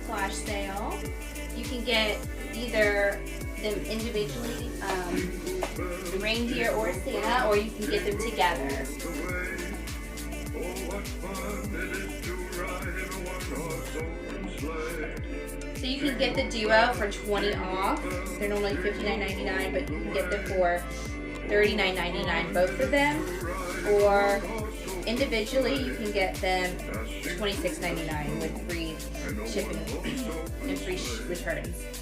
flash sale. You can get either them individually, the reindeer or Santa, or you can get them together. So you can get the duo for $20 off. They're normally $59.99, but you can get them for $39.99, both of them. Or individually, you can get them $26.99 with free shipping and free returns.